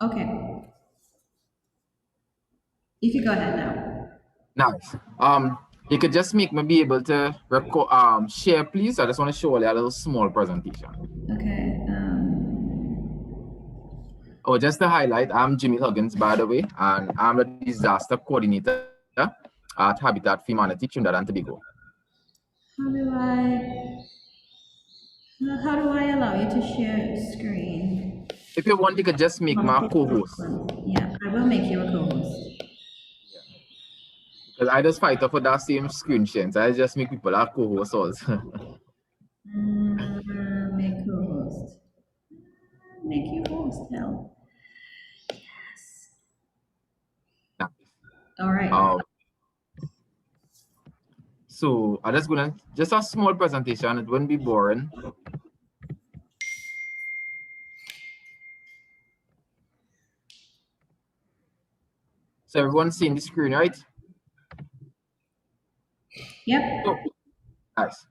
Okay. You can go ahead now. Nice. You could just make me be able to record, share, please. I just want to show you a little small presentation. Okay. Oh, just to highlight, I'm Jimmy Huggins, by the way, and I'm the disaster coordinator at Habitat for Humanity, Trinidad and Tobago. How do I how do I allow you to share screen? If you want, you could just make my co-host. Yeah, I will make you a co-host. Because I just fight up for that same screen share, so I just make people our co-hosts also. Make co-host. Make you host. Hell. Nice. All right. So I'm just gonna just a small presentation. It won't be boring. So everyone's seeing the screen, right? Yep. So nice.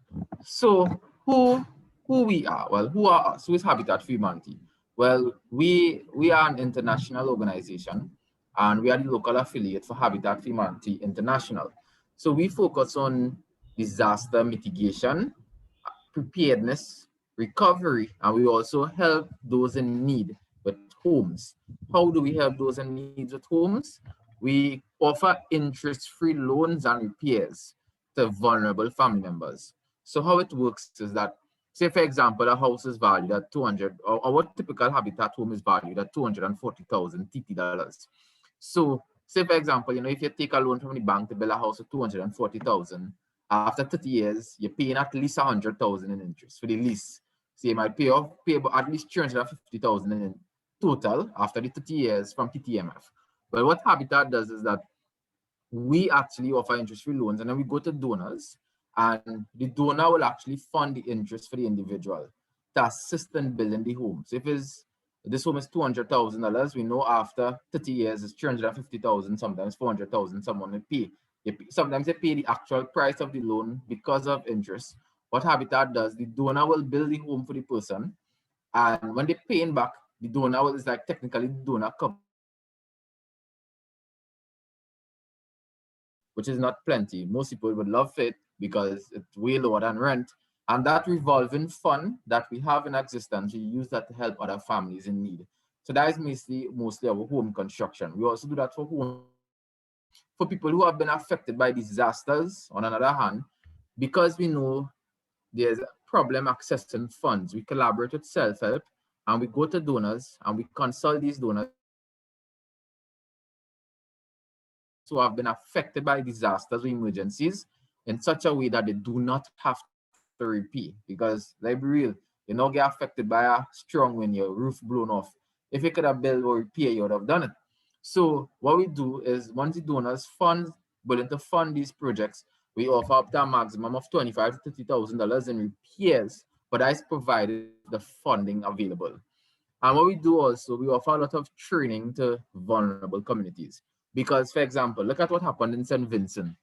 So who we are? Well, who are us? Who is Habitat for Humanity? Well, we are an international organization, and we are the local affiliate for Habitat for Humanity International. So we focus on disaster mitigation, preparedness, recovery, and we also help those in need with homes. How do we help those in need with homes? We offer interest-free loans and repairs to vulnerable family members. So how it works is that, say for example, a house is valued at 200, or our typical Habitat home is valued at 240,000 TT dollars. So say for example, if you take a loan from the bank to build a house of 240,000, after 30 years, you're paying at least 100,000 in interest for the lease. So you might pay at least 350,000 in total after the 30 years from TTMF. But what Habitat does is that we actually offer interest-free loans, and then we go to donors, and the donor will actually fund the interest for the individual to assist in building the home. So if this home is $200,000, we know after 30 years it's 350,000, sometimes 400,000. Someone will pay. Sometimes they pay the actual price of the loan because of interest. What Habitat does, the donor will build the home for the person, and when they're paying back, the donor is like technically the donor comes, which is not plenty. Most people would love it because it's way lower than rent. And that revolving fund that we have in existence, we use that to help other families in need. So that is mostly our home construction. We also do that for people who have been affected by disasters. On another hand, because we know there's a problem accessing funds, we collaborate with self-help, and we go to donors and we consult these donors who have been affected by disasters or emergencies in such a way that they do not have to repay. Because let's be real, you don't get affected by a strong wind, your roof blown off. If you could have built or repair, you would have done it. So what we do is once the donors willing to fund these projects, we offer up to a maximum of $25,000 to $30,000 in repairs, but that is provided the funding available. And what we do also, we offer a lot of training to vulnerable communities. Because, for example, look at what happened in St. Vincent.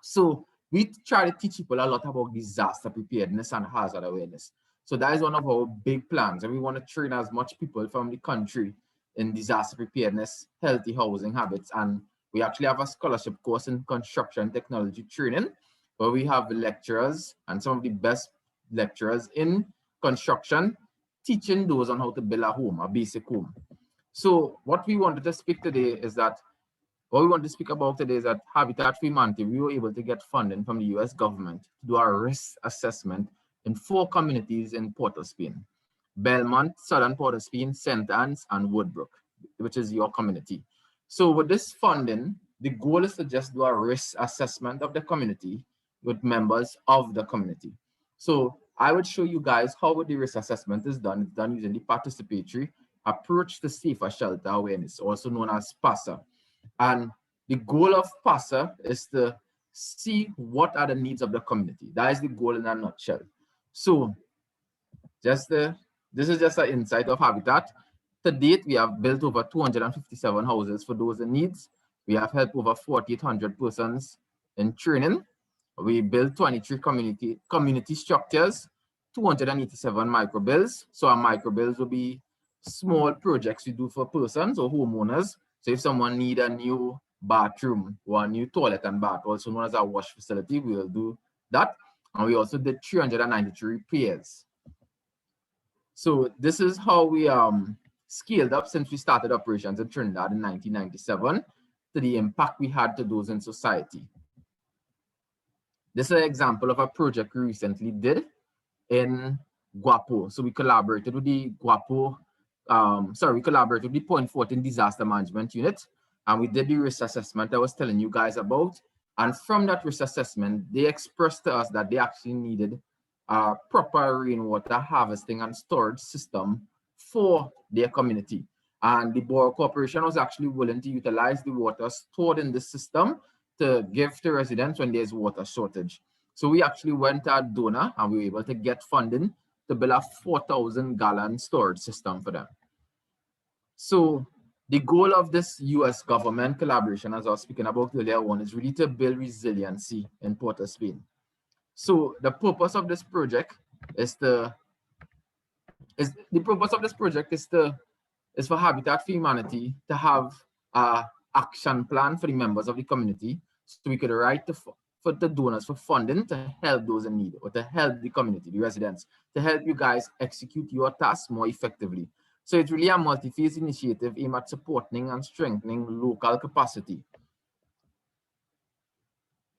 So we try to teach people a lot about disaster preparedness and hazard awareness. So that is one of our big plans. And we want to train as much people from the country in disaster preparedness, healthy housing habits. And we actually have a scholarship course in construction technology training, where we have lecturers and some of the best lecturers in construction teaching those on how to build a home, a basic home. So what we wanted to speak today is that what we want to speak about today is that Habitat for Humanity, we were able to get funding from the US government to do a risk assessment in 4 communities in Port of Spain: Belmont, Southern Port of Spain, St. Anne's, and Woodbrook, which is your community. So with this funding, the goal is to just do a risk assessment of the community with members of the community. So I would show you guys how the risk assessment is done. It's done using the participatory approach to safer shelter awareness, also known as PASA. And the goal of PASA is to see what are the needs of the community. That is the goal in a nutshell. So this is just an insight of Habitat. To date, we have built over 257 houses for those in needs. We have helped over 4,800 persons in training. We built 23 community structures, 287 microbills. So our microbills will be small projects we do for persons or homeowners. So if someone need a new bathroom or a new toilet and bath, also known as a wash facility, we will do that. And we also did 393 repairs. So this is how we scaled up since we started operations in Trinidad in 1997 to the impact we had to those in society. This is an example of a project we recently did in Guapo. So we collaborated with the we collaborated with the Point 14 Disaster Management Unit, and we did the risk assessment I was telling you guys about. And from that risk assessment, they expressed to us that they actually needed a proper rainwater harvesting and storage system for their community. And the Borough Corporation was actually willing to utilize the water stored in the system to give to residents when there's water shortage. So we actually went to a donor and we were able to get funding to build a 4,000 gallon storage system for them. So the goal of this US government collaboration, as I was speaking about earlier on, is really to build resiliency in Port of Spain. So the purpose of this project is for Habitat for Humanity to have an action plan for the members of the community, so we could write for the donors for funding to help those in need, or to help the community, the residents, to help you guys execute your tasks more effectively. So it's really a multi-phase initiative aimed at supporting and strengthening local capacity.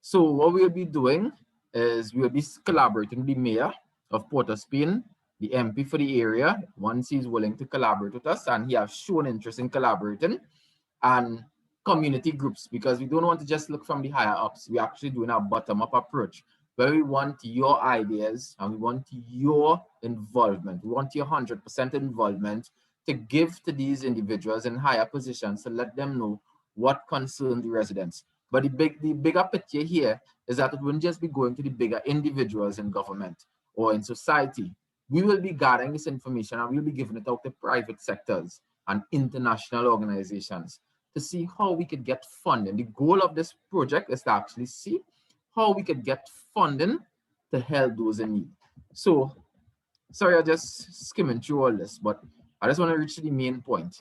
So what we'll be doing is we'll be collaborating with the mayor of Port of Spain, the MP for the area, once he's willing to collaborate with us, and he has shown interest in collaborating, and community groups, because we don't want to just look from the higher ups. We're actually doing a bottom-up approach where we want your ideas and we want your involvement. We want your 100% involvement to give to these individuals in higher positions to let them know what concerns the residents. But the bigger picture here is that it wouldn't just be going to the bigger individuals in government or in society. We will be gathering this information and we'll be giving it out to private sectors and international organizations to see how we could get funding. The goal of this project is to actually see how we could get funding to help those in need. So, sorry, I'm just skimming through all this, but I just want to reach the main point.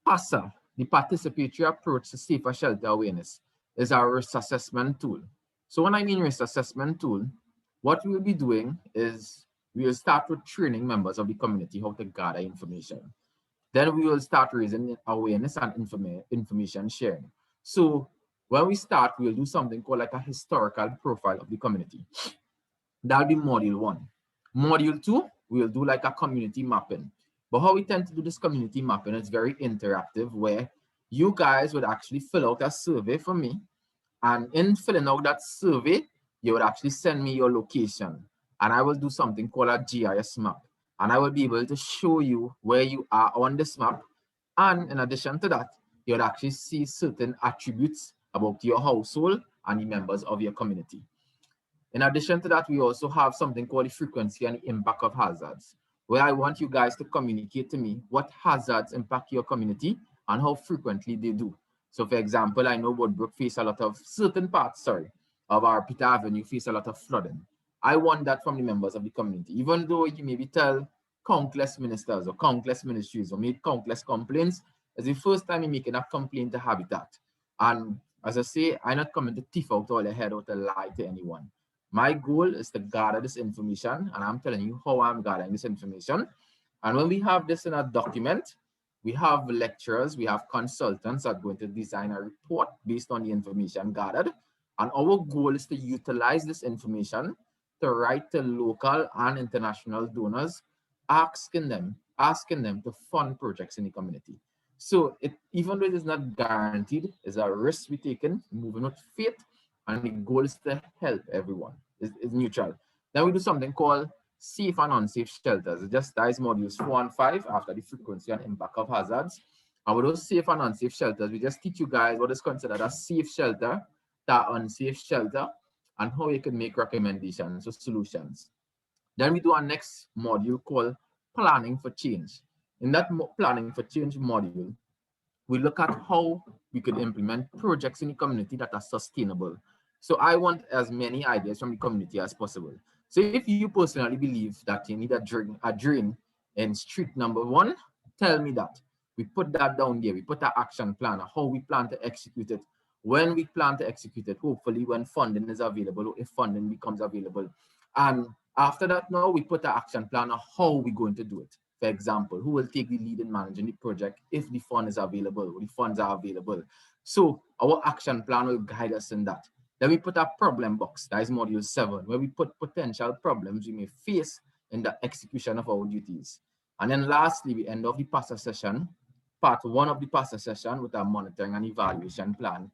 PASA, the Participatory Approach to Safer Shelter Awareness, is our risk assessment tool. So when I mean risk assessment tool, what we will be doing is we will start with training members of the community how to gather information. Then we will start raising awareness and information sharing. So when we start, we'll do something called like a historical profile of the community. That'll be module 1. Module 2, we'll do like a community mapping. But how we tend to do this community mapping is very interactive, where you guys would actually fill out a survey for me. And in filling out that survey, you would actually send me your location. And I will do something called a GIS map. And I will be able to show you where you are on this map. And in addition to that, you would actually see certain attributes about your household and the members of your community. In addition to that, we also have something called the frequency and the impact of hazards, where I want you guys to communicate to me what hazards impact your community and how frequently they do. So for example, I know Woodbrook face a lot of certain parts, of our Peter Avenue face a lot of flooding. I want that from the members of the community, even though you maybe tell countless ministers or countless ministries or made countless complaints, it's the first time you're making a complaint to Habitat. And as I say, I'm not coming to thief out all your head or to lie to anyone. My goal is to gather this information, and I'm telling you how I'm gathering this information. And when we have this in a document, we have lecturers, we have consultants that are going to design a report based on the information gathered. And our goal is to utilize this information to write to local and international donors, asking them to fund projects in the community. So even though it is not guaranteed, it's a risk we're taking, moving with faith, and the goal is to help everyone. It's neutral. Then we do something called safe and unsafe shelters. It just dies modules 4 and 5 after the frequency and impact of hazards. And with those safe and unsafe shelters, we just teach you guys what is considered a safe shelter, that unsafe shelter, and how you can make recommendations or solutions. Then we do our next module called Planning for Change. In that Planning for Change module, we look at how we could implement projects in the community that are sustainable. So I want as many ideas from the community as possible. So if you personally believe that you need a drain in street number 1, tell me that. We put that down there. We put an action plan of how we plan to execute it, when we plan to execute it, hopefully when funding is available, if funding becomes available. And after that, now we put an action plan of how we're going to do it. For example, who will take the lead in managing the project if the fund is available, or the funds are available. So our action plan will guide us in that. Then we put a problem box, that is module 7, where we put potential problems we may face in the execution of our duties. And then lastly, we end off the PASA session, part 1 of the PASA session, with our monitoring and evaluation plan,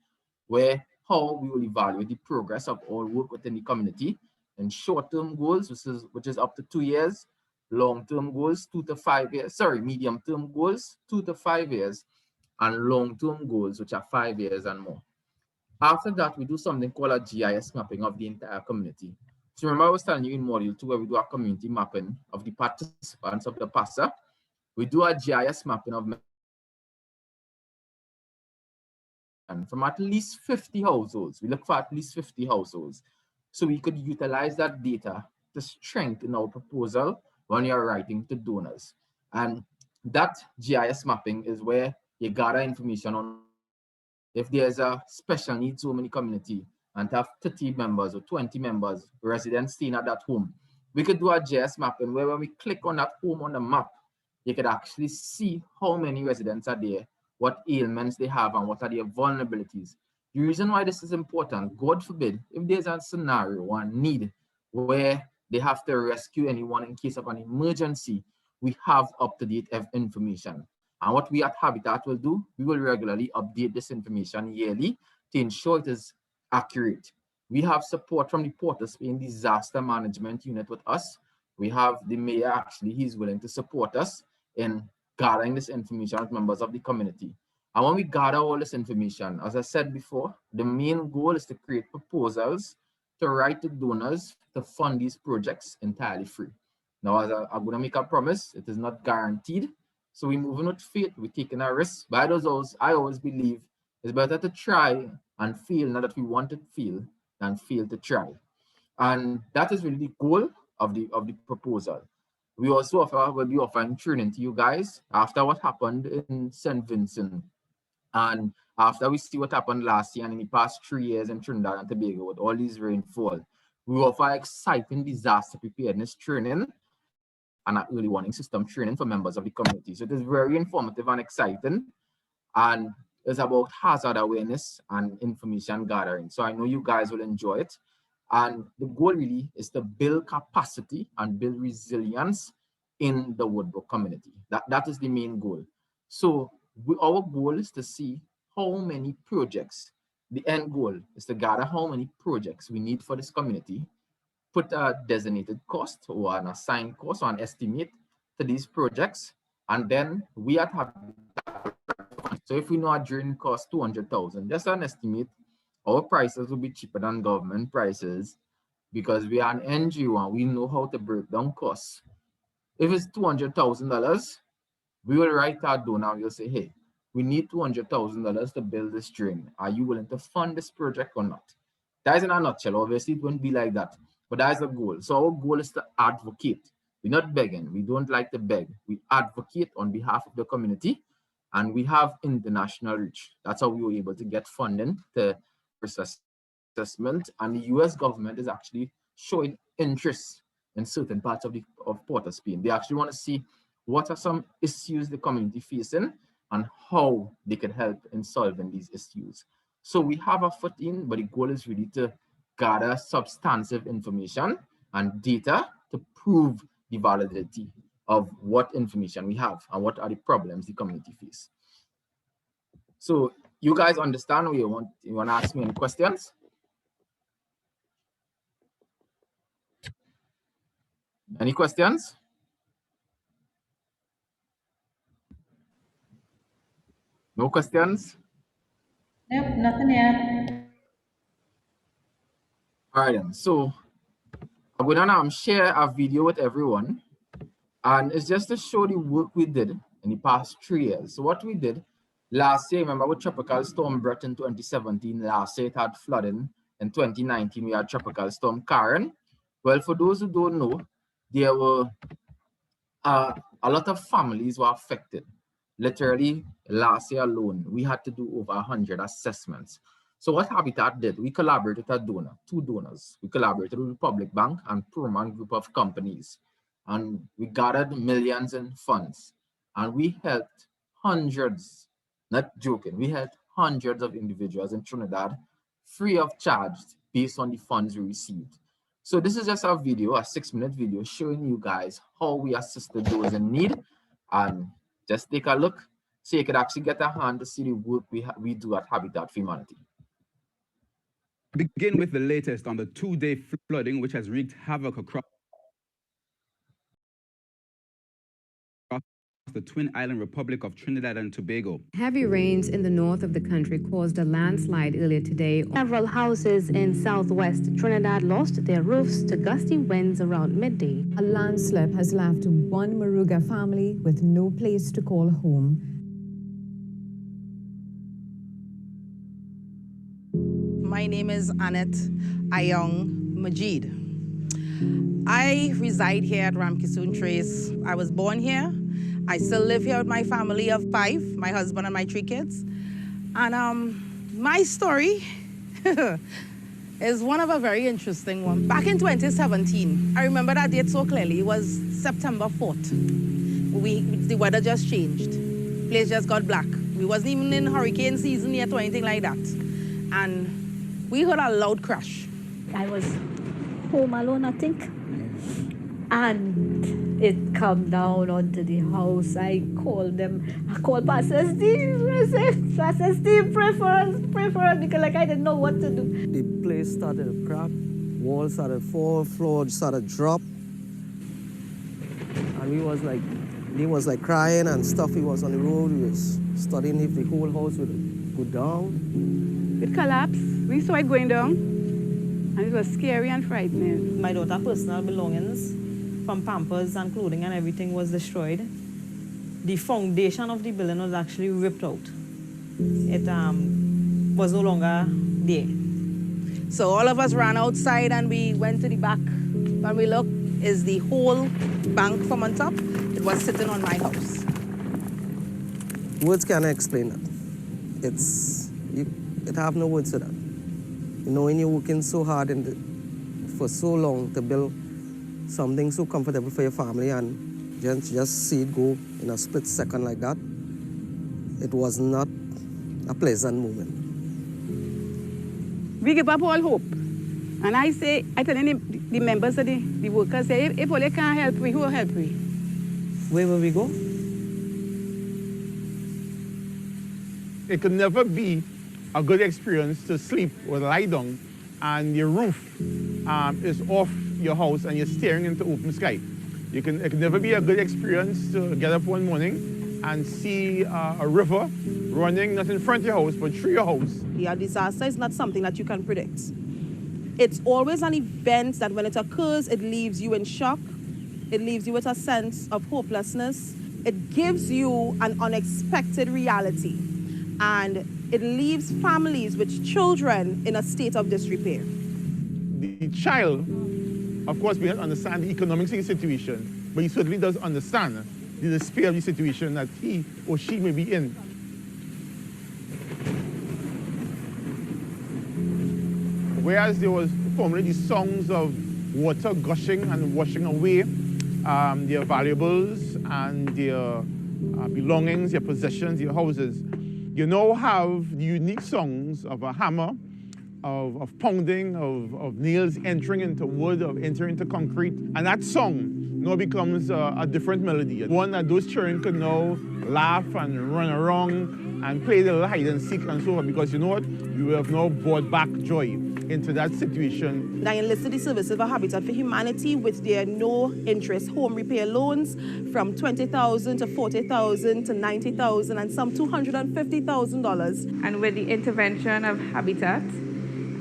where how we will evaluate the progress of our work within the community, and short-term goals, which is up to 2 years, long-term goals, 2 to 5 years, medium-term goals, 2 to 5 years, and long-term goals, which are 5 years and more. After that, we do something called a GIS mapping of the entire community. So remember I was telling you in module 2 where we do a community mapping of the participants of the PASA. We do a GIS mapping of from at least 50 households. We look for at least 50 households. So we could utilize that data to strengthen our proposal when you're writing to donors. And that GIS mapping is where you gather information on if there's a special needs home in the community and have 30 members or 20 members, residents staying at that home. We could do a GIS mapping where when we click on that home on the map, you could actually see how many residents are there, what ailments they have, and what are their vulnerabilities. The reason why this is important, God forbid, if there's a scenario or a need where they have to rescue anyone in case of an emergency, we have up-to-date information. And what we at Habitat will do, we will regularly update this information yearly to ensure it is accurate. We have support from the Port of Spain Disaster Management Unit with us. We have the mayor, actually, he's willing to support us in gathering this information with members of the community. And when we gather all this information, as I said before, the main goal is to create proposals to write to donors to fund these projects entirely free. Now, as I'm going to make a promise, it is not guaranteed. So we're moving with faith, we're taking a risk. But I always believe it's better to try and fail, not that we want to fail, than fail to try. And that is really the goal of the proposal. We also will be offering training to you guys after what happened in St. Vincent. And after we see what happened last year and in the past 3 years in Trinidad and Tobago with all these rainfall, we offer exciting disaster preparedness training and an early warning system training for members of the community. So it is very informative and exciting. And it's about hazard awareness and information gathering. So I know you guys will enjoy it. And the goal really is to build capacity and build resilience in the Woodbrook community. That is the main goal. So our goal is to see how many projects, the end goal is to gather how many projects we need for this community, put a designated cost or an assigned cost or an estimate to these projects, and then we at Habitat. So if we know our drilling costs 200,000, just an estimate, our prices will be cheaper than government prices because we are an NGO and we know how to break down costs. If it's $200,000, we will write our donor and we'll say, hey, we need $200,000 to build this drain. Are you willing to fund this project or not? That is in a nutshell. Obviously, it won't be like that, but that is the goal. So our goal is to advocate. We're not begging. We don't like to beg. We advocate on behalf of the community, and we have international reach. That's how we were able to get funding to assessment, and the US government is actually showing interest in certain parts of Port of Spain. They actually want to see what are some issues the community facing and how they can help in solving these issues. So we have a foot in, but the goal is really to gather substantive information and data to prove the validity of what information we have and what are the problems the community face. So you guys understand, or you want to ask me any questions? Any questions? No questions? Nope, nothing yet. All right, then. So I'm going to share a video with everyone, and it's just to show the work we did in the past 3 years. So what we did last year, remember with Tropical Storm Brett in 2017, last year it had flooding. In 2019, we had Tropical Storm Karen. Well, for those who don't know, there were a lot of families were affected. Literally, last year alone, we had to do over 100 assessments. So what Habitat did, we collaborated with a donor, 2 donors. We collaborated with the Public Bank and Proman group of companies. And we gathered millions in funds. And we helped hundreds, not joking, we helped hundreds of individuals in Trinidad free of charge based on the funds we received. So this is just a video, a 6-minute video showing you guys how we assisted those in need. And just take a look so you could actually get a hand to see the work we do at Habitat for Humanity. Begin with the latest on the 2-day flooding which has wreaked havoc across the Twin Island Republic of Trinidad and Tobago. Heavy rains in the north of the country caused a landslide earlier today. Several houses in southwest Trinidad lost their roofs to gusty winds around midday. A landslip has left one Moruga family with no place to call home. My name is Annette Ayong Majid. I reside here at Ramkisoon Trace. I was born here. I still live here with my family of 5, my husband and my 3 kids. And my story is one of a very interesting one. Back in 2017, I remember that date so clearly. It was September 4th. The weather just changed. Place just got black. We wasn't even in hurricane season yet or anything like that. And we heard a loud crash. I was home alone, I think. And it come down onto the house. I called them. I called Pastor Steve. I said, Pastor Steve, pray for us, because like I didn't know what to do. The place started to crack, walls started to fall, floor started to drop. And he was like crying and stuff. He was on the road. He was studying if the whole house would go down. It collapsed. We saw it going down. And it was scary and frightening. My daughter's personal belongings, from Pampers and clothing and everything, was destroyed. The foundation of the building was actually ripped out. It was no longer there. So all of us ran outside and we went to the back. When we looked, is the whole bank from on top. It was sitting on my house. Words cannot explain that. It have no words for that. You know, when you're working so hard for so long to build something so comfortable for your family and just see it go in a split second like that, it was not a pleasant moment. We give up all hope. And I tell the members of the workers, say, if only can't help we, who will help we? Where will we go? It could never be a good experience to sleep or lie down and your roof is off your house and you're staring into open sky. It can never be a good experience to get up one morning and see a river running not in front of your house but through your house. A disaster is not something that you can predict. It's always an event that when it occurs, it leaves you in shock. It leaves you with a sense of hopelessness. It gives you an unexpected reality. And it leaves families with children in a state of disrepair. The child, of course, may not understand the economics of the situation, but he certainly does understand the despair of the situation that he or she may be in. Whereas there was formerly the songs of water gushing and washing away their valuables and their belongings, their possessions, their houses, you now have the unique songs of a hammer, of pounding, of nails entering into wood, of entering into concrete. And that song now becomes a different melody. One that those children could now laugh and run around and play the hide and seek and so on, because you know what? You have now brought back joy into that situation. I enlisted the services of Habitat for Humanity with their no-interest home repair loans from $20,000 to $40,000 to $90,000 and some $250,000. And with the intervention of Habitat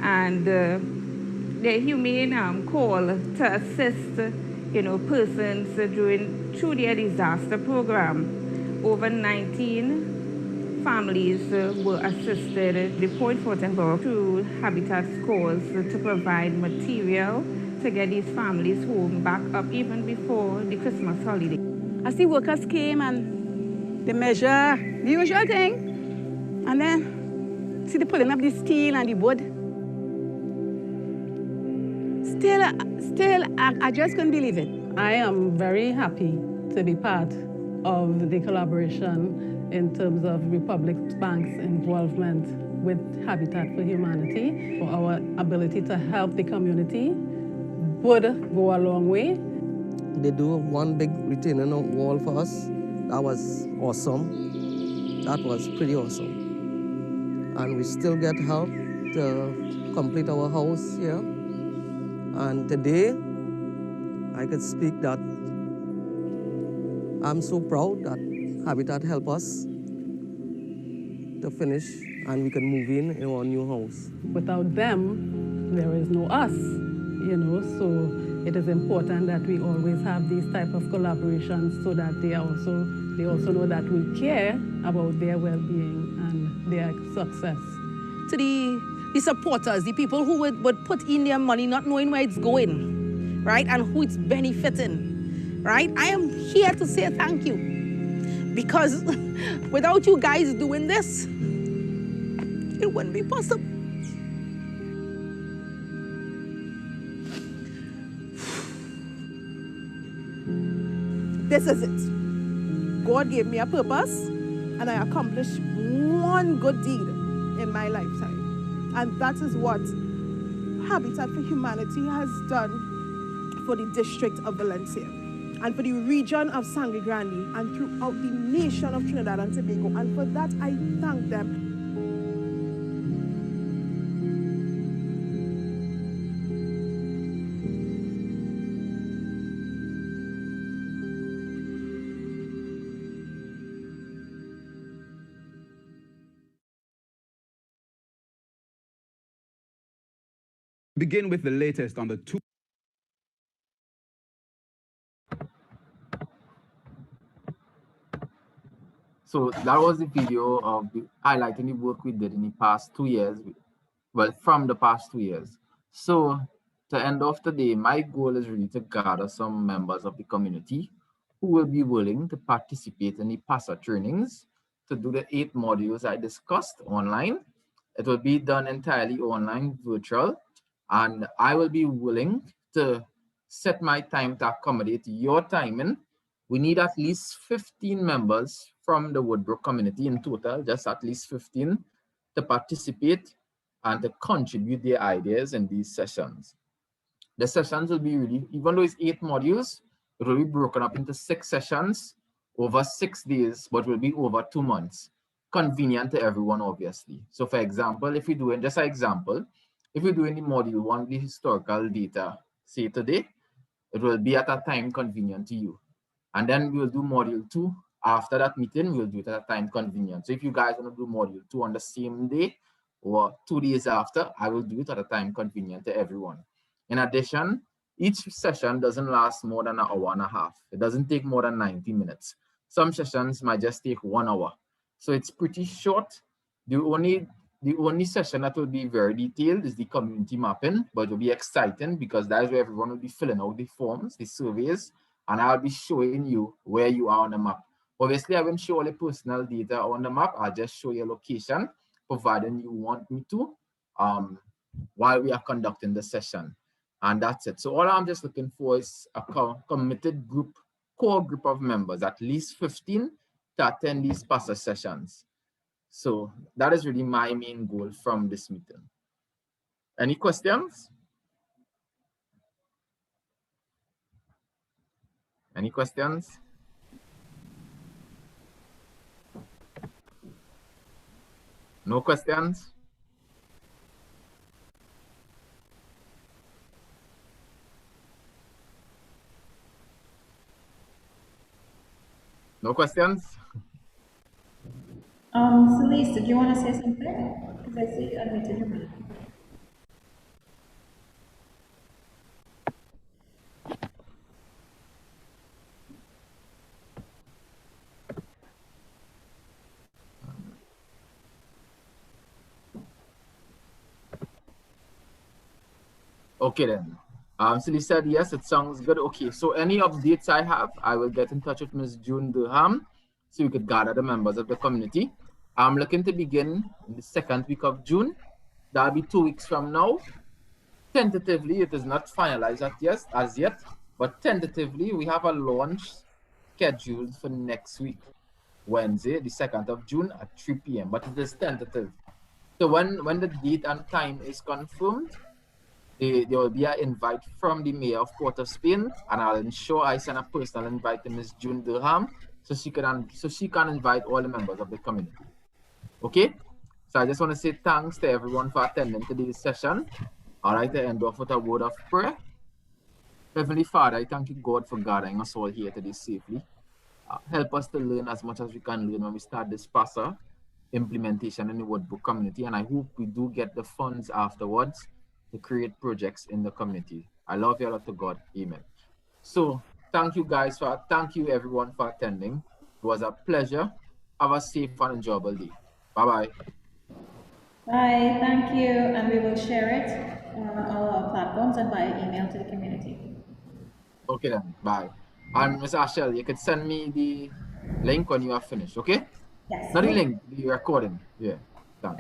and the humane call to assist, persons through their disaster program, over 19 families were assisted. The Point Fortenberg through Habitat's cause to provide material to get these families home back up even before the Christmas holiday. As the workers came and they measure the usual thing, and then see they pulling up the steel and the wood. Still, I just couldn't believe it. I am very happy to be part of the collaboration in terms of Republic Bank's involvement with Habitat for Humanity. For our ability to help the community would go a long way. They do one big retaining wall for us. That was awesome. That was pretty awesome. And we still get help to complete our house here. And today, I could speak that I'm so proud that Habitat helped us to finish and we can move in our new house. Without them, there is no us, so it is important that we always have these type of collaborations so that they also know that we care about their well-being and their success. To the supporters, the people who would put in their money not knowing where it's going, right, and who it's benefiting, right? I am here to say thank you, because without you guys doing this, it wouldn't be possible. This is it. God gave me a purpose, and I accomplished one good deed in my lifetime. And that is what Habitat for Humanity has done for the District of Valencia and for the region of Sangre Grande and throughout the nation of Trinidad and Tobago. And for that, I thank them. Begin with the latest on the two. So that was the video of highlighting the work we did in the past 2 years. Well, from the past 2 years. So to end off today, my goal is really to gather some members of the community who will be willing to participate in the PASA trainings to do the 8 modules I discussed online. It will be done entirely online, virtual, and I will be willing to set my time to accommodate your timing. We need at least 15 members from the Woodbrook community in total, just at least 15 to participate and to contribute their ideas in these sessions. The sessions will be really, even though it's 8 modules, it will be broken up into 6 sessions over 6 days, but will be over 2 months. Convenient to everyone, obviously. So for example, if we do, just an example, if we do in the module 1, the historical data, say today, it will be at a time convenient to you. And then we'll do module 2. After that meeting, we'll do it at a time convenient. So if you guys want to do module 2 on the same day or 2 days after, I will do it at a time convenient to everyone. In addition, each session doesn't last more than an hour and a half. It doesn't take more than 90 minutes. Some sessions might just take 1 hour. So it's pretty short. The only session that will be very detailed is the community mapping, but it will be exciting because that is where everyone will be filling out the forms, the surveys, and I'll be showing you where you are on the map. Obviously, I won't show all the personal data on the map. I'll just show your location, providing you want me to, while we are conducting the session. And that's it. So all I'm just looking for is a committed group, core group of members, at least 15 to attend these PASA sessions. So that is really my main goal from this meeting. Any questions? Any questions? No questions? No questions? Celeste, did you want to say something? Because I see you unmuted your mic. Okay then. Silly said, yes, it sounds good. Okay, so any updates I have, I will get in touch with Ms. June Durham so we could gather the members of the community. I'm looking to begin in the second week of June. That'll be 2 weeks from now. Tentatively, it is not finalized as yet, but tentatively, we have a launch scheduled for next week, Wednesday, the 2nd of June at 3 p.m., but it is tentative. So when the date and time is confirmed, there will be an invite from the mayor of Port of Spain, and I'll ensure I send a personal invite to Ms. June Durham so she can invite all the members of the community. Okay? So I just want to say thanks to everyone for attending today's session. I'd like to end off with a word of prayer. Heavenly Father, I thank you, God, for gathering us all here today safely. Help us to learn as much as we can learn when we start this PASA implementation in the Woodbrook community, and I hope we do get the funds afterwards to create projects in the community. I love you, Lord, to God. Amen. So thank you everyone for attending. It was a pleasure. Have a safe and enjoyable day. Bye-bye. Bye, thank you, and we will share it on all our platforms and via email to the community. Okay then, bye. And Ms. Ashel, you could send me the link when you are finished, okay? Yes. Not the link, the recording. Yeah, done.